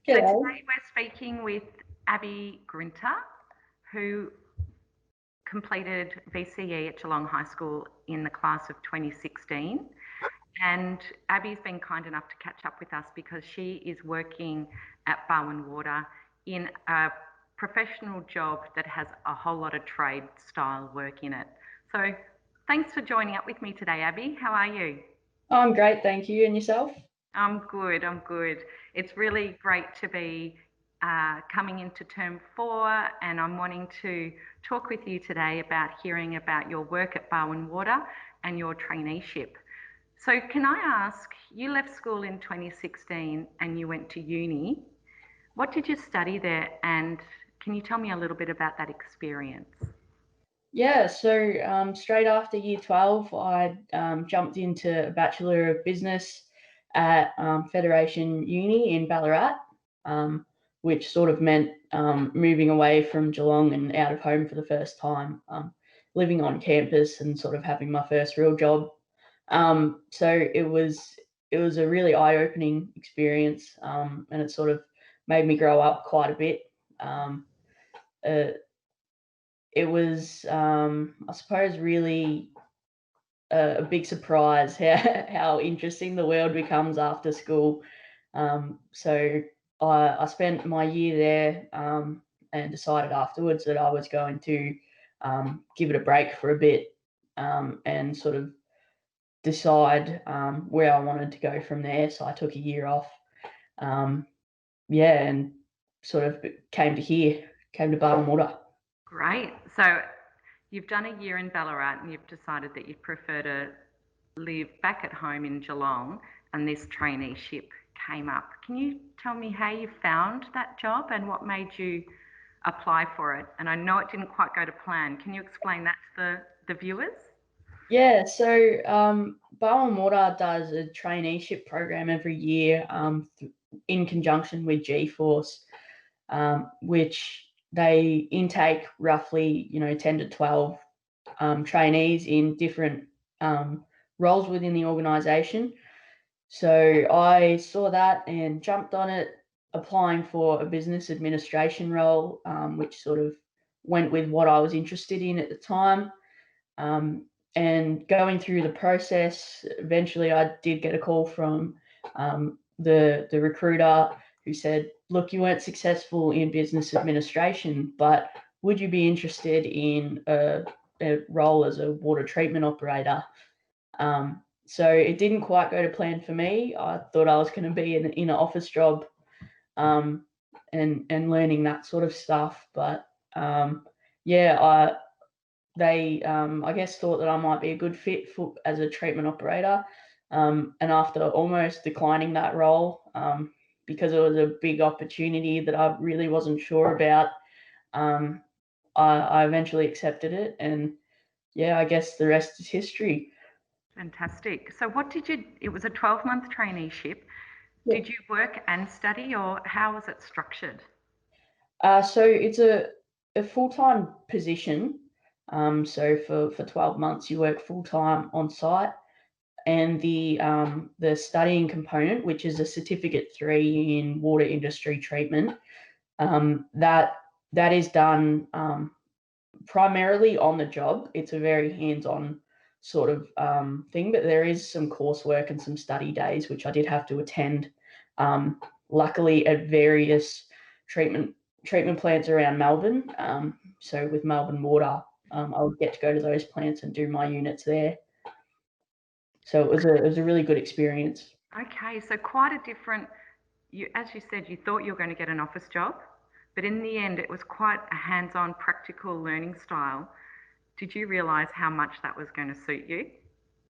So G'day. today we're speaking with ABBEY GRINTER, who completed VCE at Geelong High School in the class of 2016. And Abby's been kind enough to catch up with us because she is working at Barwon Water in a professional job that has a whole lot of trade style work in it. So thanks for joining up with me today, Abby. How are you? I'm great, thank you. And yourself? I'm good. I'm good. It's really great to be coming into term 4, and I'm wanting to talk with you today about hearing about your work at Barwon Water and your traineeship. So, can I ask, you left school in 2016 and you went to uni. What did you study there, and can you tell me a little bit about that experience? Yeah, so straight after year 12, I jumped into a Bachelor of Business at Federation Uni in Ballarat, um, which sort of meant moving away from Geelong and out of home for the first time, living on campus and sort of having my first real job. So it was a really eye-opening experience, and it sort of made me grow up quite a bit. Um, uh, it was, I suppose, really a big surprise how interesting the world becomes after school. So I spent my year there, and decided afterwards that I was going to give it a break for a bit, and sort of decide where I wanted to go from there. So I took a year off, um, yeah, and sort of came to Barwon Water. Great. So, you've done a year in Ballarat and you've decided that you prefer to live back at home in Geelong, and this traineeship came up. Can you tell me how you found that job and what made you apply for it? And I know it didn't quite go to plan. Can you explain that to the viewers? Yeah, so Barwon Water does a traineeship program every year, in conjunction with G-Force, which they intake roughly 10 to 12 trainees in different roles within the organisation. So I saw that and jumped on it, applying for a business administration role, which sort of went with what I was interested in at the time. Um, and going through the process, eventually I did get a call from the recruiter who said, "Look, you weren't successful in business administration, but would you be interested in a role as a water treatment operator?" So it didn't quite go to plan for me. I thought I was going to be in an office job, um, and learning that sort of stuff, but yeah, they I guess thought that I might be a good fit for as a treatment operator. And after almost declining that role, because it was a big opportunity that I really wasn't sure about, um, I eventually accepted it, and yeah, I guess the rest is history. Fantastic. So, what did you, it was a 12-month traineeship. Yeah. Did you work and study, or how was it structured? So it's a full time position. So for 12 months, you work full time on site, and the studying component, which is a certificate 3 in water industry treatment, that is done primarily on the job. It's a very hands on sort of thing, but there is some coursework and some study days which I did have to attend. Luckily, at various treatment plants around Melbourne. So with Melbourne Water, I would get to go to those plants and do my units there. So it was a really good experience. Okay, so quite a different, you, as you said, you thought you were going to get an office job, but in the end, it was quite a hands on, practical learning style. Did you realise how much that was going to suit you?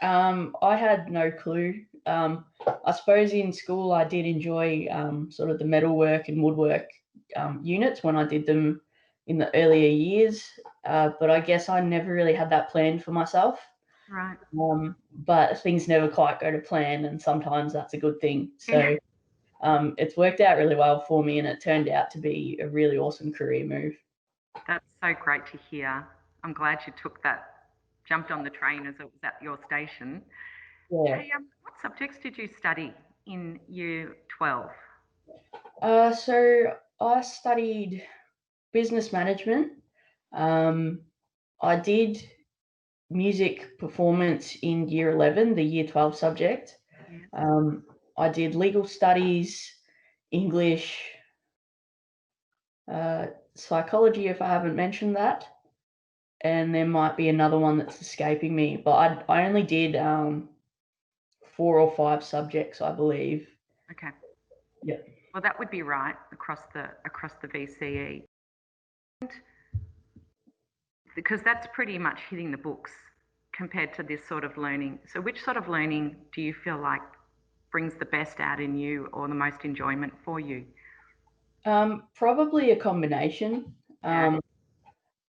I had no clue. I suppose in school I did enjoy sort of the metalwork and woodwork units when I did them in the earlier years, but I guess I never really had that planned for myself. Right. But things never quite go to plan, and sometimes that's a good thing. Yeah, So it's worked out really well for me, and it turned out to be a really awesome career move. that's so great to hear. I'm glad you took that, jumped on the train as it was at your station. Yeah. Hey, what subjects did you study in year 12? So I studied business management. I did music performance in year 11, the year 12 subject. Yes. I did legal studies, English, psychology, if I haven't mentioned that. And there might be another one that's escaping me, but I only did 4 or 5 subjects, I believe. Okay. Yeah. Well, that would be right across the VCE, because that's pretty much hitting the books compared to this sort of learning. So, which sort of learning do you feel like brings the best out in you or the most enjoyment for you? Probably a combination. Yeah.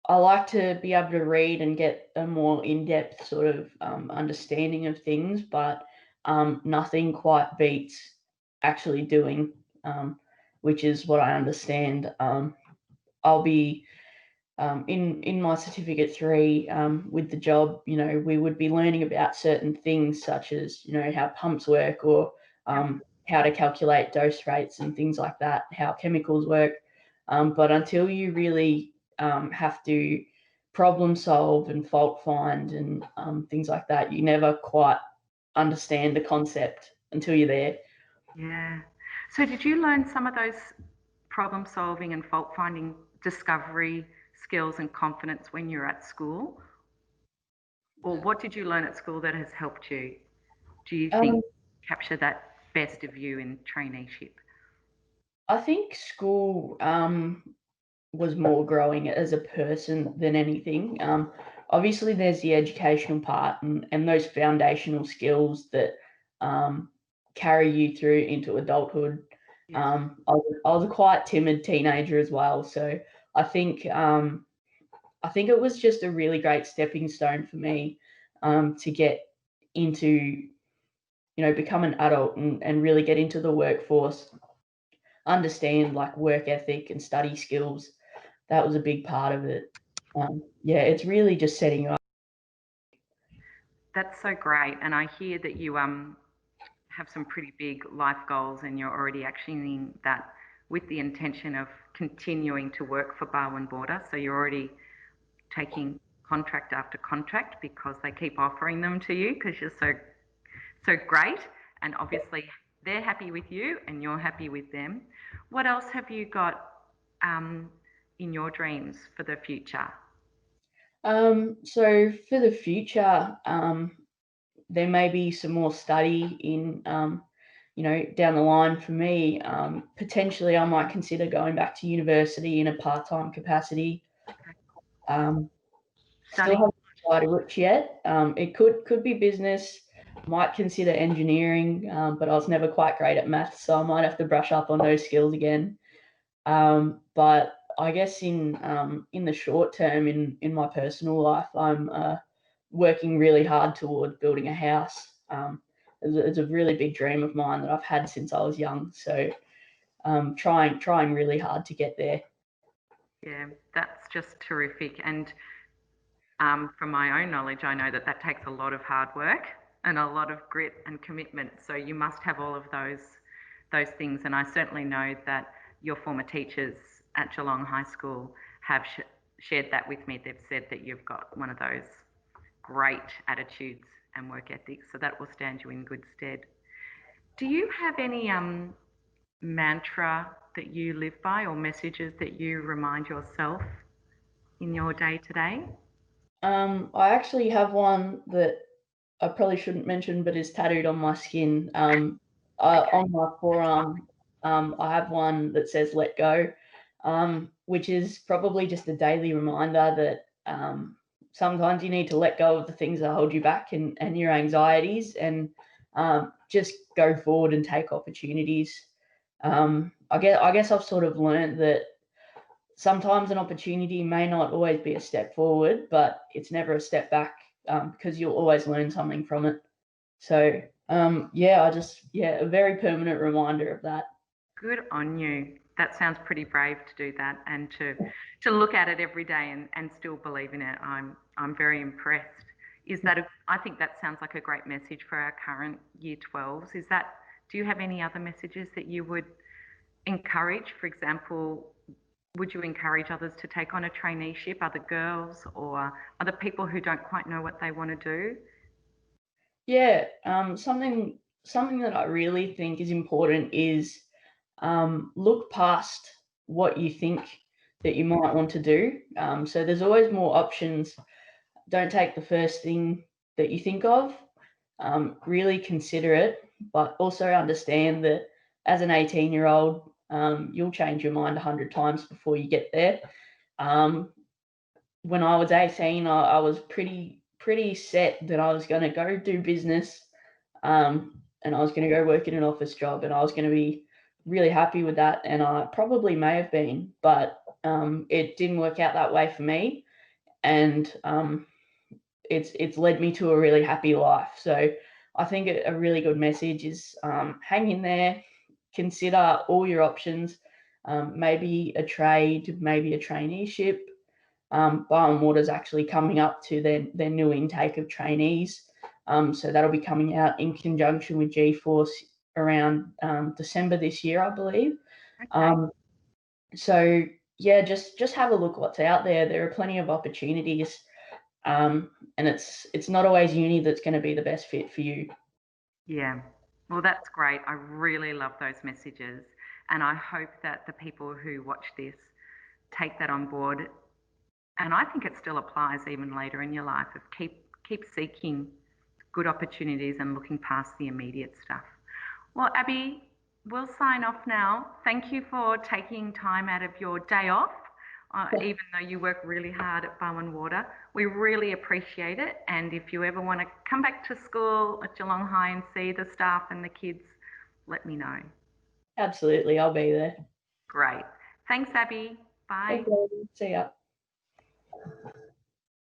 I like to be able to read and get a more in-depth sort of understanding of things, but nothing quite beats actually doing, which is what I understand. I'll be in my certificate 3 with the job. We would be learning about certain things such as how pumps work, or Yep. how to calculate dose rates and things like that, how chemicals work. But until you really have to problem solve and fault find and things like that, you never quite understand the concept until you're there. Yeah. So, did you learn some of those problem solving and fault finding discovery skills and confidence when you're at school? Or what did you learn at school that has helped you, do you think, Um, capture that best of you in traineeship? I think school was more growing as a person than anything. Obviously, there's the educational part and those foundational skills that um, carry you through into adulthood. Yes. I was a quite timid teenager as well, so I think I think it was just a really great stepping stone for me to get into become an adult and really get into the workforce, understand like work ethic and study skills. That was a big part of it. Yeah, it's really just setting you up. That's so great. And I hear that you have some pretty big life goals and you're already actioning that with the intention of continuing to work for Barwon Border. So you're already taking contract after contract because they keep offering them to you because you're so great. And obviously they're happy with you and you're happy with them. What else have you got um, in your dreams for the future? So for the future, there may be some more study in, down the line for me. Potentially, I might consider going back to university in a part-time capacity. Um, Still Studying? haven't decided which yet. It could be business. Might consider engineering, but I was never quite great at maths, so I might have to brush up on those skills again. But I guess in the short term, in my personal life, I'm working really hard toward building a house. It's a really big dream of mine that I've had since I was young. So trying really hard to get there. Yeah, that's just terrific. And from my own knowledge, I know that that takes a lot of hard work and a lot of grit and commitment. So you must have all of those things. And I certainly know that your former teachers at Geelong High School have shared that with me. They've said that you've got one of those great attitudes and work ethics. So that will stand you in good stead. Do you have any mantra that you live by or messages that you remind yourself in your day to day? I actually have one that I probably shouldn't mention, but is tattooed on my skin. Okay. On my forearm, I have one that says "Let go," which is probably just a daily reminder that sometimes you need to let go of the things that hold you back and your anxieties, and just go forward and take opportunities. I guess I've sort of learned that sometimes an opportunity may not always be a step forward, but it's never a step back, because you'll always learn something from it. So yeah, a very permanent reminder of that. Good on you. That sounds pretty brave to do that and to look at it every day and still believe in it. I'm very impressed. Is that I think that sounds like a great message for our current year 12s. Do you have any other messages that you would encourage, for example, would you encourage others to take on a traineeship, other girls or other people who don't quite know what they want to do? Yeah, something that I really think is important is look past what you think that you might want to do. So there's always more options. Don't take the first thing that you think of. Really consider it, but also understand that as an 18-year-old, you'll change your mind 100 times before you get there. When I was 18, I was pretty set that I was going to go do business, and I was going to go work in an office job, and I was going to be really happy with that. And I probably may have been, but it didn't work out that way for me, and it's led me to a really happy life. So I think a really good message is hang in there, consider all your options, maybe a trade, maybe a traineeship. Byron Water's actually coming up to their new intake of trainees. So that'll be coming out in conjunction with G-Force around December this year, I believe. Okay. So yeah, just have a look what's out there. There are plenty of opportunities, and it's not always uni that's going to be the best fit for you. Yeah. Well, that's great. I really love those messages. And I hope that the people who watch this take that on board. And I think it still applies even later in your life of keep seeking good opportunities and looking past the immediate stuff. Well, Abby, we'll sign off now. Thank you for taking time out of your day off, even though you work really hard at Barwon Water. We really appreciate it. And if you ever want to come back to school at Geelong High and see the staff and the kids, let me know. Absolutely, I'll be there. Great. Thanks, Abby. Bye. Okay, see ya.